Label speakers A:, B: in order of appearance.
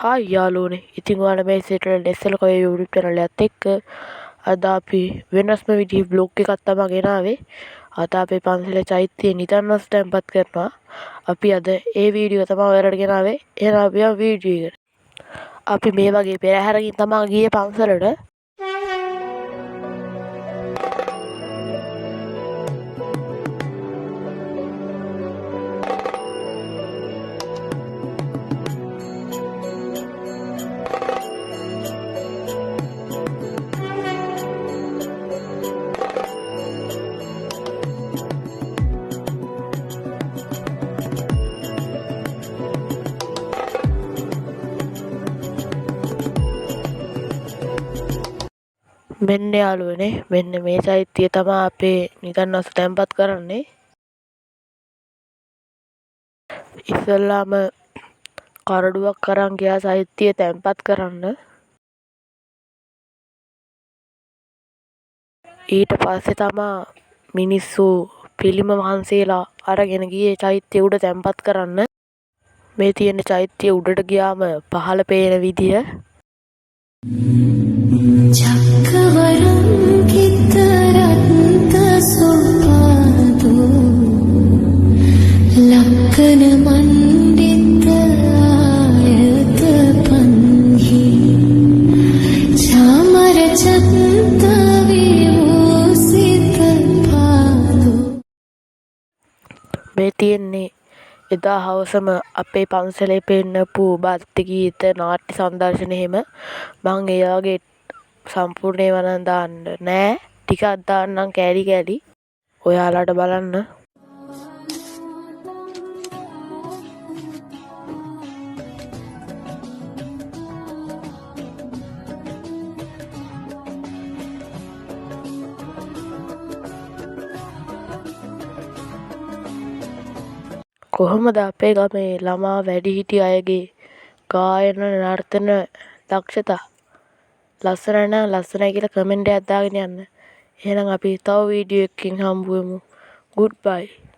A: Hi යාළුවනේ. ඉතින් ඔයාලා මේ සිටින නෙස්සල කොය YouTube channel එකත් එක්ක අද අපි වෙනස්ම විදිහේ vlog එකක් තමයි ගෙනාවේ. අද අපේ පන්සලේ චෛත්‍යයේ නිදන්වස් තැන්පත් කරනවා. අපි අද ඒ වීඩියෝ තමයි ඔයාලට ගෙනාවේ. එහෙනම් අපි යමු වීඩියෝ එකට. අපි මේ වගේ පෙරහැරකින් තමයි ගියේ පන්සලට. මෙන්න යාළුවනේ මෙන්න මේ චෛත්‍යය තමයි අපේ නිදන්වස් තැන්පත් කරන්නේ. ඉස්සෙල්ලාම කරඩුවක් අරන් ගියා චෛත්‍යය තැන්පත් කරන්න. ඊට පස්සේ තමයි මිනිස්සු පිළිම වහන්සේලා අරගෙන ගියේ චෛත්‍ය උඩ තැන්පත් කරන්න. මේ තියෙන චෛත්‍ය උඩට ගියාම පහළ පේන විදිය
B: ලක්කන මණ්ඩිත ආයත පන්හි චාමර චත්ත විමෝසිත පාදු.
A: මේ තියෙන්නේ එදා හවසම අපේ පන්සලේ පෙන්නපු භක්ති ගීත නාට්‍ය සංදර්ශන එහෙම. මං එයාගේ සම්පූර්ණ ඒවා නම් දාන්න නෑ, ටිකක් දාන්නම් කෑලි කෑලි ඔයාලට බලන්න. කොහොමද අපේ ගමේ ළමා වැඩිහිටි අයගේ ගායන නර්තන දක්ෂතා? ලස්සනයි නම් ලස්සනයි කියලා කමෙන්ට් එකක් දාගෙන යන්න. එහෙනම් අපි තව වීඩියෝ එකකින් හම්බ වෙමු. Goodbye.